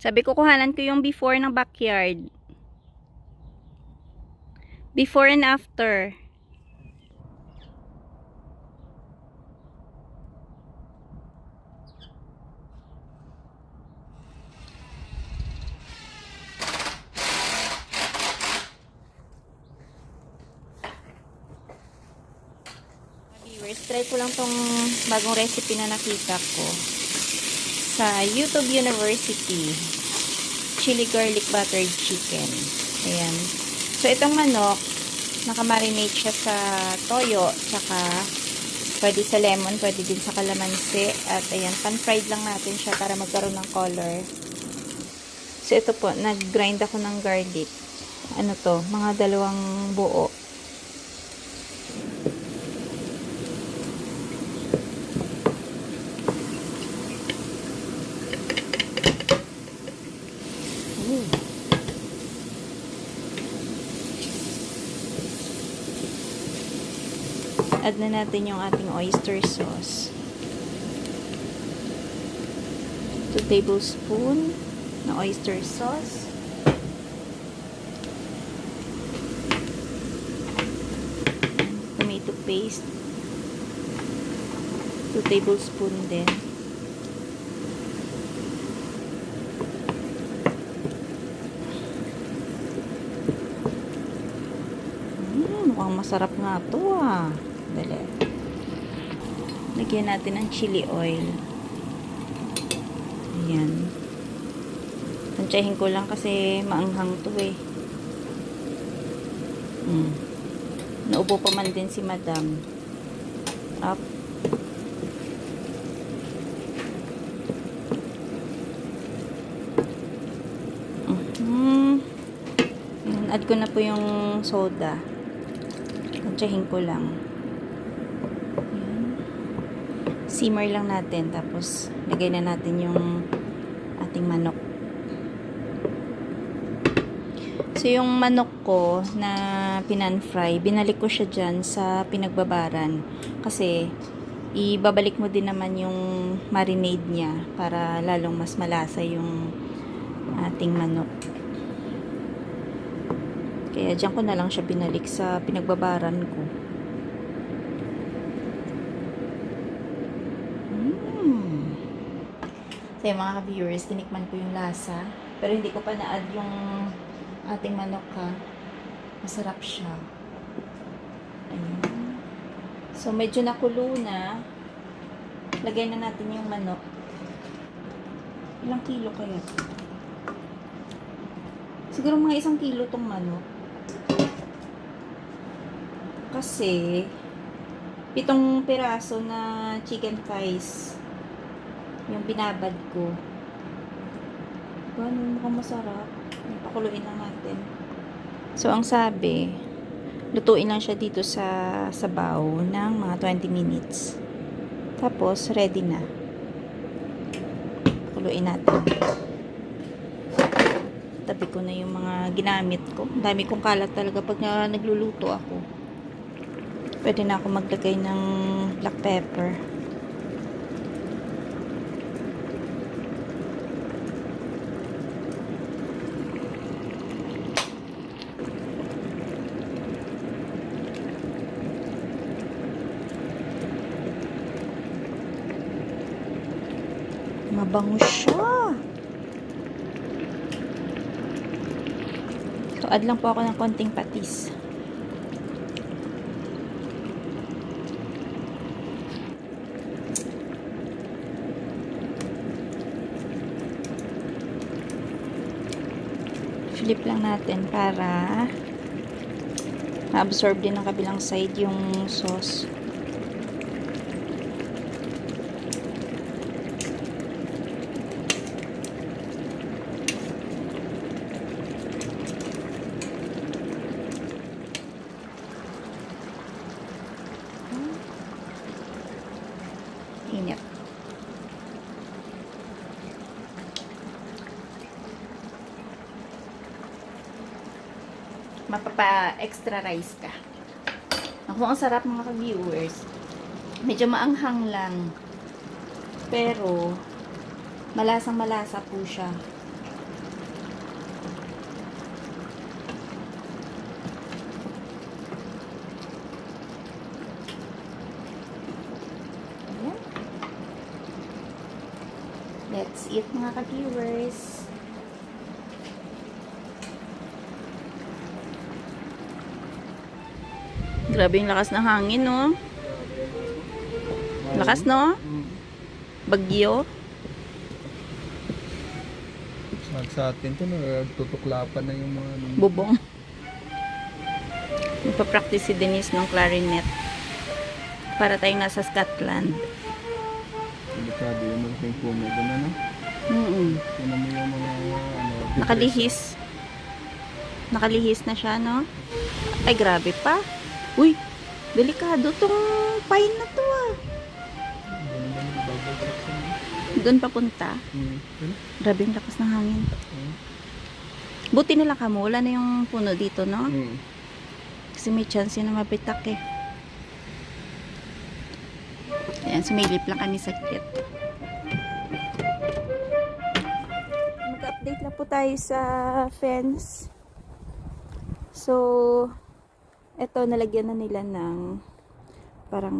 Sabi ko, kuhanan ko yung before ng backyard. Before and after. Viewers, try ko lang tong bagong recipe na nakita ko sa YouTube University. Chili garlic buttered chicken. Ayan. So, itong manok, nakamarinate siya sa toyo, tsaka pwede sa lemon, pwede din sa kalamansi. At ayan, pan-fried lang natin siya para magkaroon ng color. So, ito po, nag-grind ako ng garlic. Ano to? Mga 2 buo. Add na natin yung ating oyster sauce. 2 tablespoon na oyster sauce. Tomato paste. 2 tablespoon din. Mukhang masarap nga to ah. Dali. Lagyan natin ng chili oil. Ayan. Tansyahin ko lang kasi maanghang to eh. Naubo pa man din si madam. Up. Add ko na po yung soda. Tansyahin ko lang. Simmer lang natin, tapos lagay na natin yung ating manok. So yung manok ko na pinan-fry, binalik ko siya dyan sa pinagbabaran kasi ibabalik mo din naman yung marinade niya para lalong mas malasa yung ating manok. Kaya dyan ko na lang siya binalik sa pinagbabaran ko. So, mga ka-viewers, tinikman ko yung lasa. Pero hindi ko pa na-add yung ating manok ha. Masarap siya. Ayan. So, medyo nakulo na. Lagay na natin yung manok. Ilang kilo kaya? Siguro mga 1 kilo tong manok. Kasi, 7 piraso na chicken thighs yung binabad ko. Ganun, mukhang masarap. Pakuluin lang natin. So, ang sabi, lutuin lang siya dito sa sabaw ng mga 20 minutes. Tapos, ready na. Pakuluin natin. Tabi ko na yung mga ginamit ko. Dami kong kalat talaga pag nagluluto ako. Pwede na ako maglagay ng black pepper. Mabango siya. So, add lang po ako ng konting patis. Flip lang natin para ma-absorb din ng kabilang side yung sauce. Init. Mapapa-extra rice ka. Ako, ang sarap mga ka-viewers. Medyo maanghang lang. Pero, malasang-malasa po siya. it mga ka-viewers. Grabe yung lakas ng hangin, no? Lakas, no? Bagyo. Sa atin to, nagtutuklapan na yung mga Bubong. Magpa-practice si Denise ng clarinet. Para tayong nasa Scotland. delikado yung malaking puno doon, ano? Ano mo yung mga Nakalihis. Nakalihis na siya, no? Ay, grabe pa. Uy, delikado tong pine na to, ah. Doon papunta. Grabe yung lakas ng hangin. Buti na lang kamo, wala na yung puno dito, no? Kasi may chance yun na mabitak eh. Ayan, sumilip lang kami saglit. Mag-update lang po tayo sa fence. So, eto, nalagyan na nila ng parang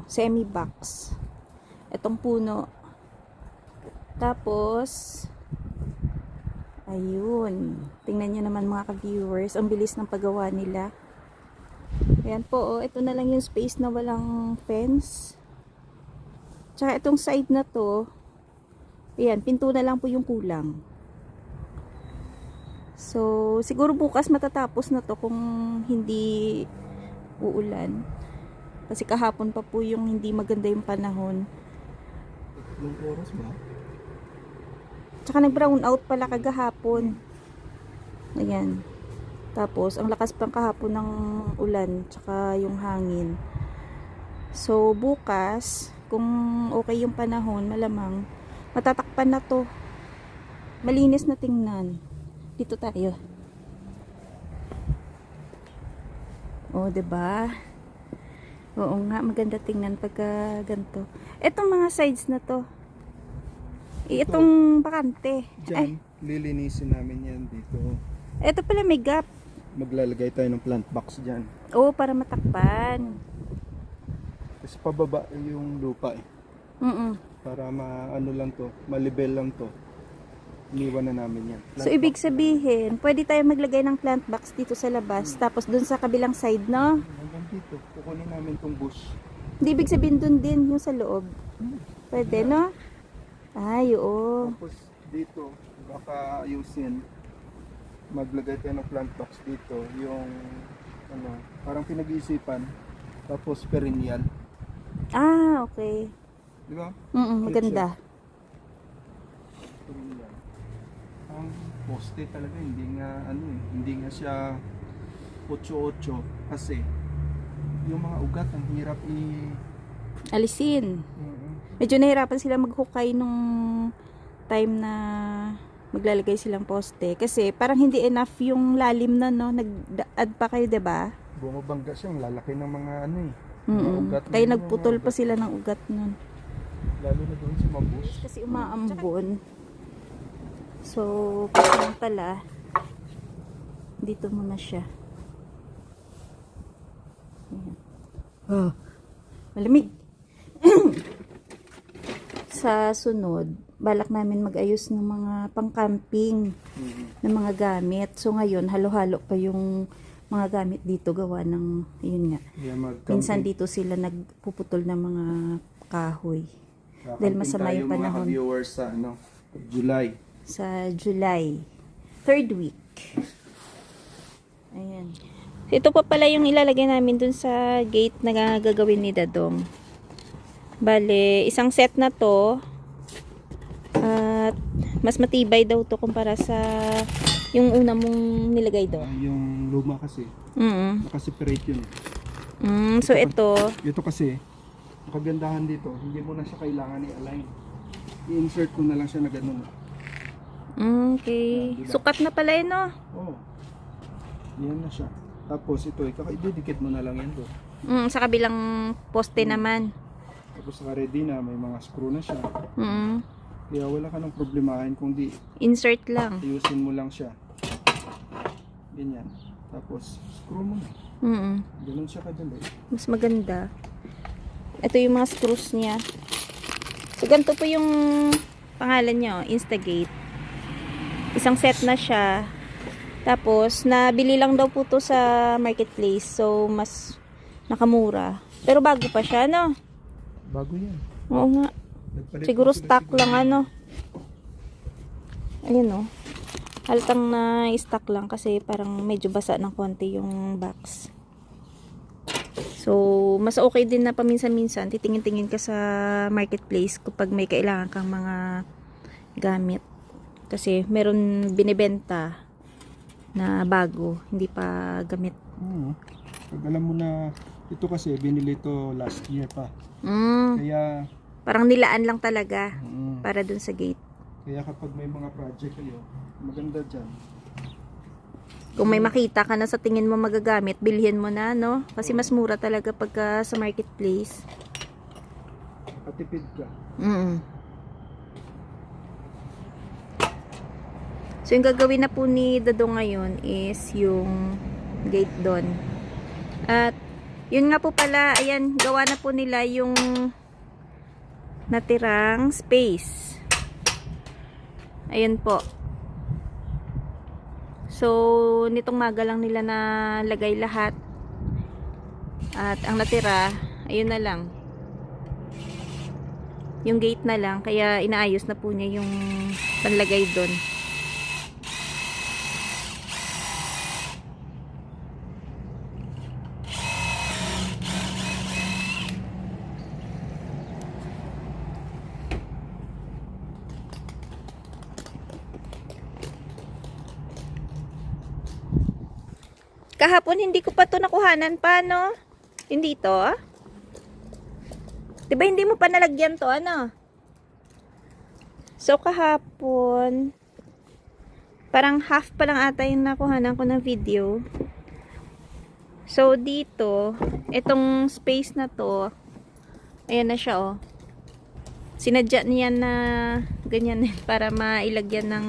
semi-box. Etong puno. Tapos, ayun. Tingnan nyo naman mga ka-viewers. Ang bilis ng paggawa nila. Ayan po, oh. Ito na lang yung space na walang fence. Tsaka itong side na to, ayan, pinto na lang po yung kulang. So, siguro bukas matatapos na to kung hindi uulan. Kasi kahapon pa po yung hindi maganda yung panahon. Ilang oras ba? Tsaka nag-brown out pala kagahapon. Ayan. Tapos, ang lakas pang kahapon ng ulan, tsaka yung hangin. So, bukas, kung okay yung panahon, malamang, matatakpan na to. Malinis na tingnan. Dito tayo. O, diba? Oo nga, maganda tingnan pagka ganito. Etong mga sides na to. Itong bakante. Diyan, lilinisin namin yan dito. Ito pala may gap. Maglalagay tayo ng plant box dyan. Oo, para matakpan. Kasi pababa yung lupa eh. Para maano lang to, malibel lang to. Iniwan na namin yan. So, ibig sabihin, pwede tayo maglagay ng plant box dito sa labas. Tapos, dun sa kabilang side, no? Hanggang dito, kukunin namin tong bush. Hindi, ibig sabihin dun din, yung sa loob. Pwede, no? Ay, oo. Tapos dito, baka ayusin. Maglagay tayo ng plant box dito. Yung, parang pinag-iisipan. Tapos perennial. Ah, okay. Di ba? Maganda. Perennial. Ang poste talaga, hindi nga siya 8-8 kasi yung mga ugat ang hirap Alisin. Medyo nahirapan sila maghukay nung time na maglalagay silang poste. Kasi parang hindi enough yung lalim na, no? Nag-add pa kayo, diba? Bumabangga siya, ang lalaki ng mga mga ugat. Kaya nagputol pa sila ng ugat nun. Lalo na doon sa mabus. Kasi umaambon. So, pala, dito muna siya. Ayan. Malamig. Sa sunod, balak namin mag-ayos ng mga pang-camping ng mga gamit. So, ngayon, halo-halo pa yung mga gamit dito gawa ng, yun nga. Minsan dito sila nagpuputol ng mga kahoy. Dahil masama yung panahon. Mga viewers sa July. Sa July. 3rd week. Ayan. Ito pa pala yung ilalagay namin dun sa gate na gagawin ni Dadong. Bale, isang set na to. At mas matibay daw to kumpara sa yung una mong nilagay doon. Yung luma kasi. Nakaseparate yun. So ito. Ito kasi, ang kagandahan dito, hindi mo na siya kailangan i-align. I-insert mo na lang siya na ganun. Okay. Sukat na pala yun, no? Oo. Yan na siya. Tapos ito, ididikit mo na lang yan doon. Sa kabilang poste naman. Tapos ready na, may mga screw na siya. Kaya wala ka ng problemahin kung di insert lang. ayusin mo lang siya. Ganyan. Tapos screw mo na. Ganun siya kadali. Mas maganda. Ito yung mga screws niya. So ganito po yung pangalan niya, oh, Instagate. Isang set na siya. Tapos, nabili lang daw po to sa marketplace. So, mas nakamura. Pero bago pa siya, no? Bago yan. Oo nga. Nagpalit Siguro pa sila stock siguro. lang, ano. Ayun, oh. Haltang na stock lang kasi parang medyo basa ng konti yung box. So, mas okay din na paminsan-minsan titingin-tingin ka sa marketplace kapag may kailangan kang mga gamit. Kasi meron binibenta na bago, hindi pa gamit. Oo. Pag alam mo na, ito kasi binili ito last year pa. Kaya, Parang nilaan lang talaga mm, para dun sa gate. kaya kapag may mga project kayo, maganda dyan. Kung may makita ka na sa tingin mo magagamit, bilhin mo na, no? Kasi mas mura talaga pagka sa marketplace. Makatipid ka. So, yung gagawin na po ni Dado ngayon is yung gate doon. At, yun nga po pala, ayan, gawa na po nila yung natirang space. Ayan po. So, nitong maga lang nila na lagay lahat. At, ang natira, ayun na lang. Yung gate na lang, kaya inaayos na po niya yung panlagay doon. Kahapon hindi ko pa to nakuhanan pa, no? Hindi to, ah? Diba hindi mo pa nalagyan to, ano? So, kahapon, parang half pa lang ata yung nakuhanan ko ng video. So, dito, itong space na to, ayan na siya, oh. Sinadya niya na ganyan para mailagyan ng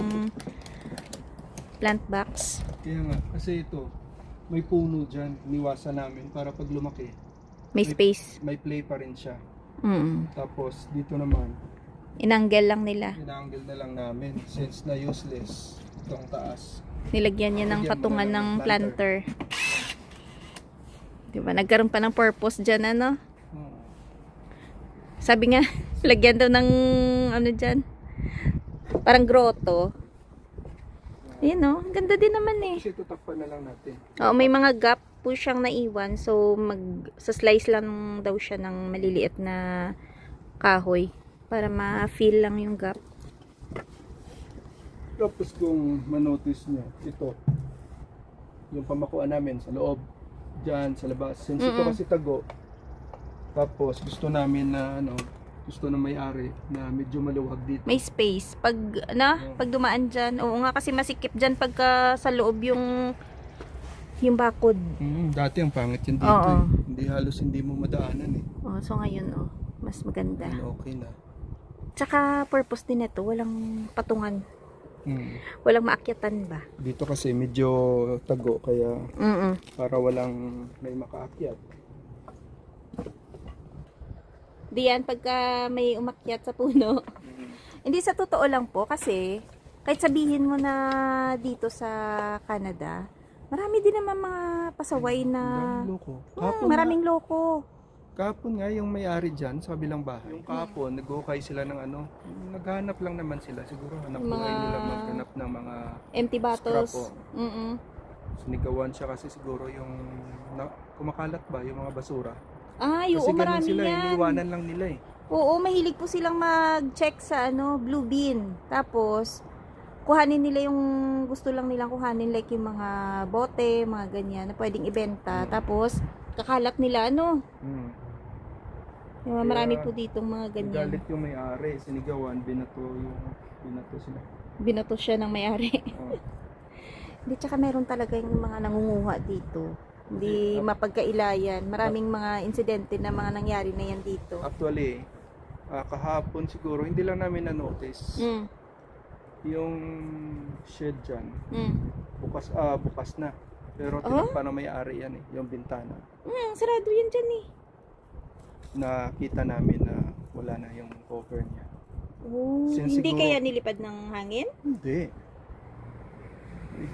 plant box. Kaya nga, kasi ito, may puno dyan, niwasan namin para pag lumaki, May space. may play pa rin siya. Tapos dito naman, Inanggel lang nila. inangle na lang namin since na useless itong taas. Nilagyan niya ng Lagyan mo patungan na ng ng planter. Diba? Nagkaroon pa ng purpose dyan, ano? Oo. Sabi nga, lagyan daw ng, ano dyan, parang grotto. Ayan, no? Ang ganda din naman eh. Kasi tutakpan na lang natin. Oo, may mga gap po siyang naiwan. So, sa slice lang daw siya ng maliliit na kahoy para ma-fill lang yung gap. Tapos kung manotice nyo, ito, yung pamakuan namin sa loob, dyan sa labas. Since ito kasi tago, tapos gusto namin na, gusto na may-ari na medyo maluwag dito. May space. Pag dumaan dyan. Oo nga, kasi masikip dyan pagka sa loob yung bakod. Dati ang pangit yan dito. Oo. Hindi halos hindi mo madaanan eh. Oh, so ngayon, oh, mas maganda. Okay na. Tsaka purpose din ito, walang patungan. Mm. Walang maakyatan ba? Dito kasi medyo tago kaya para walang may makaakyat. Diyan, pagka may umakyat sa puno. Hindi, sa totoo lang po, kasi kahit sabihin mo na dito sa Canada, marami din naman mga pasaway na Maraming loko. Kahapon maraming loko. Kahapon nga yung may-ari dyan sa kabilang bahay. Yung kahapon, nag-ukay sila ng naghanap lang naman sila. Siguro hanap Mga- buhay nila maghanap ng mga Empty bottles. Scrap, sinigawan siya kasi siguro yung kumakalat ba yung mga basura. Ay, Kasi oo, ganun marami sila, yan. iniiwanan lang nila eh. Oo, mahilig po silang mag-check sa blue bin. Tapos, kuhanin nila yung gusto lang nilang kuhanin, like yung mga bote, mga ganyan, na pwedeng ibenta. Tapos, kakalat nila, Yung marami po ditong mga ganyan. Galit yung may-ari, sinigawan, binato sila. Binato siya ng may-ari. Oh. Hindi, tsaka meron talaga yung mga nangunguha dito. Hindi mapagkailayan. Maraming mga insidente na mga nangyari na yan dito. Actually, kahapon siguro, hindi lang namin na-notice. Yung shed dyan, bukas na. Pero tinakpan na may-ari yan eh, yung bintana. Sarado yan dyan eh. Nakita namin na wala na yung cover niya. Oh, Since hindi siguro- kaya nilipad ng hangin? Hindi.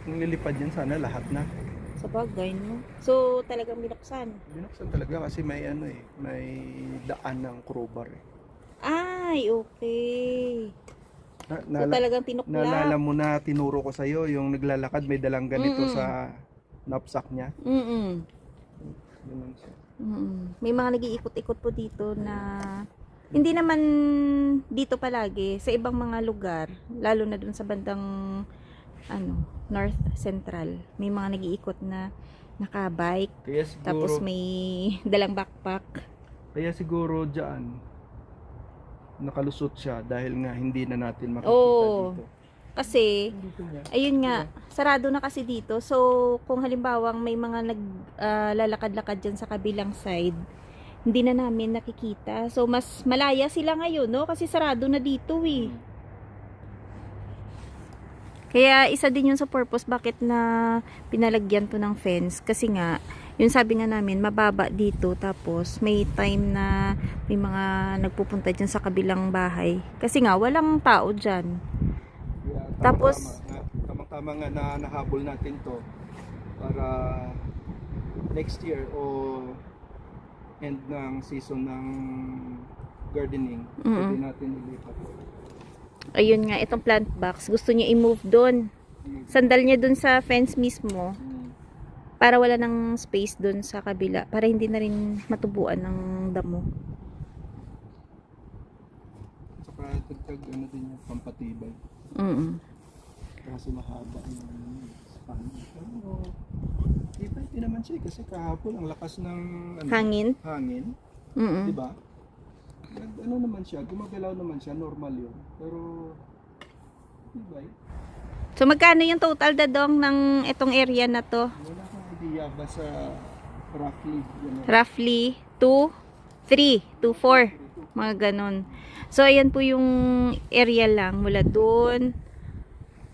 Kung lilipad yan, sana lahat na. Sa bagay, no? So, talagang binuksan. Binuksan talaga kasi may ano eh, may daan ng crowbar eh. Ay, okay. Na, So, nala- talagang tinuklap. naalala mo na tinuro ko sa'yo, yung naglalakad may dalang ganito Mm-mm. sa knapsack niya. Mm-mm. Ganun siya. Mm-mm. May mga nag-iikot-ikot po dito na hindi naman dito palagi, sa ibang mga lugar, lalo na dun sa bandang North Central. May mga nag-iikot na nakabike, Kaya siguro, tapos may dalang backpack. kaya siguro dyan, nakalusot siya dahil nga hindi na natin makikita Oo. dito. Kasi, Dito niya. ayun nga, sarado na kasi dito. So, kung halimbawang may mga naglalakad-lakad dyan sa kabilang side, hindi na namin nakikita. So, mas malaya sila ngayon, no? Kasi sarado na dito, eh. Kaya, isa din yun sa purpose bakit na pinalagyan to ng fence. Kasi nga, yun sabi nga namin, mababa dito. Tapos, may time na may mga nagpupunta dyan sa kabilang bahay. Kasi nga, walang tao dyan. Kaya Tapos- tamang-tama nga na nahabol natin to para next year o end ng season ng gardening, pwede natin ilipat. Ayun nga, itong plant box, gusto niya i-move doon. Sandal niya doon sa fence mismo para wala ng space doon sa kabila. Para hindi na rin matubuan ng damo. Saka dagdag ano din yung pampatibay. Mm. Kasi mahaba yung span. Pero tibay din naman siya kasi kahapon ang lakas ng Hangin. hangin, Mm. di ba? Ano naman siya, gumagalaw naman siya, normal yun. Pero tibay. So, magkano yung total dadong ng itong area na to? Wala kang idea, basta roughly. Yun, Roughly 2, 3, 2, 4. Mga ganon. So, ayan po yung area lang. Mula doon,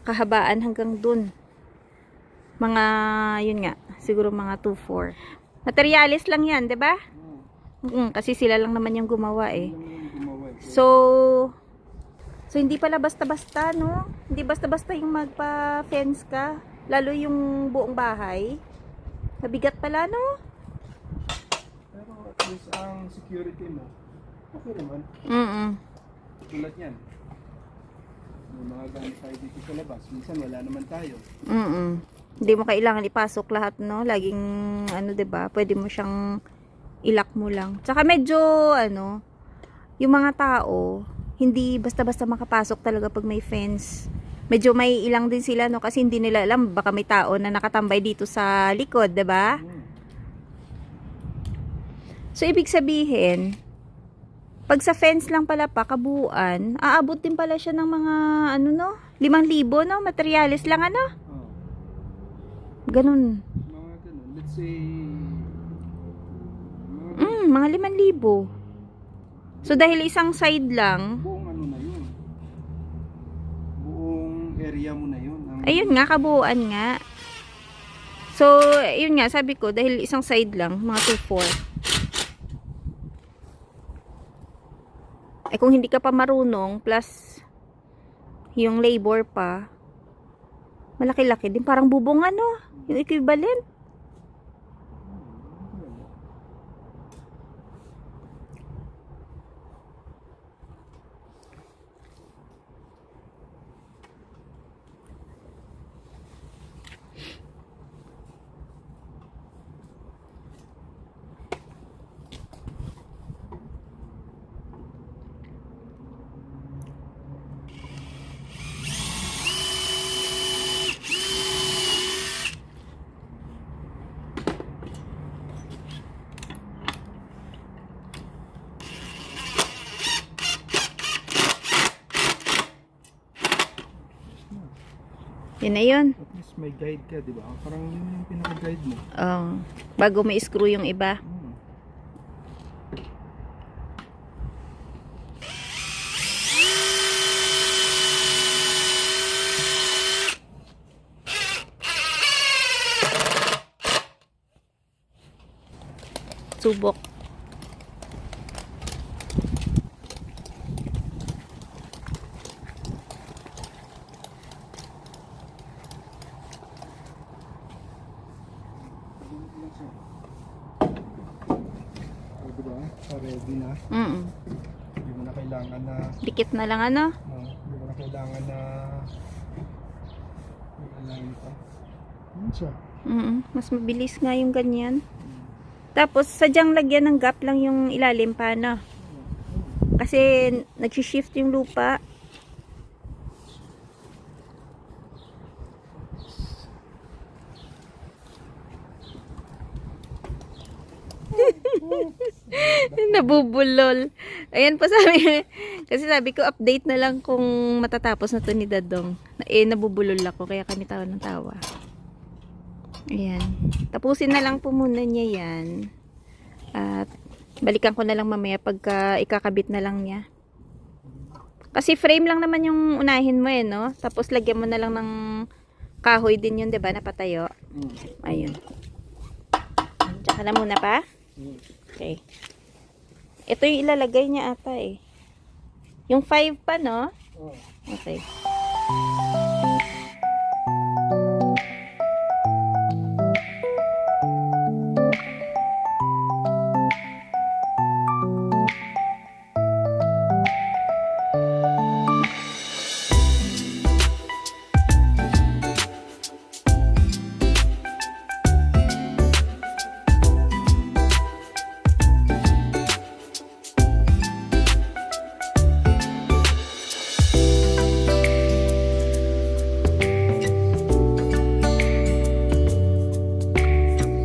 kahabaan hanggang doon. Mga, yun nga, siguro mga 2, 4. Materialis lang yan, di ba? Kasi sila lang naman yung gumawa eh. Yun yung gumawa. So hindi pala basta-basta, no? Hindi basta-basta yung magpa-fence ka. Lalo yung buong bahay. Mabigat pala, no? Pero at least ang security mo, okay naman. Tulad yan. May mga gamit tayo dito sa labas. Minsan wala naman tayo. Hindi mo kailangan ipasok lahat, no? Laging, diba? Pwede mo siyang ilak mo lang. Tsaka medyo, yung mga tao, hindi basta-basta makapasok talaga pag may fence. Medyo may ilang din sila, no? Kasi hindi nila alam, baka may tao na nakatambay dito sa likod, diba? So, ibig sabihin, pag sa fence lang pala pa, kabuuan, aabot din pala siya ng mga, 5,000, no? Materialis lang, Oh, Ganun. mga ganun. Let's say, Mga 5,000. So, dahil isang side lang, buong ano na yun. Buong area mo na yun. ayun nga, kabuuan nga. So, yun nga, sabi ko, dahil isang side lang, mga 2, 4. Eh, kung hindi ka pa marunong, plus yung labor pa, malaki-laki din. Parang bubong yung equivalent. Yun na yun. At least may guide ka, di ba? Parang yun yung pinaka-guide mo. Bago may screw yung iba. Subok. O, diba? Ready na. Mm. Hindi mo na kailangan na Dikit na lang ano? hindi mo na kailangan na i-align pa. Yun siya. Mas mabilis nga yung ganyan. Tapos, sadyang lagyan ng gap lang yung ilalim pa, no? Kasi, nag-shift yung lupa. Nabubulol. Ayan pa sabi. Kasi sabi ko, update na lang kung matatapos na to ni Dadong. Nabubulol ako, kaya kami tawa ng tawa. Ayan. Tapusin na lang po muna niya yan. At balikan ko na lang mamaya pagka ikakabit na lang niya. Kasi frame lang naman yung unahin mo no? Tapos lagyan mo na lang ng kahoy din yun, diba? Napatayo. Ayun. Tsaka na muna pa. Okay. Ito yung ilalagay niya ata eh. Yung 5 pa, no? Okay.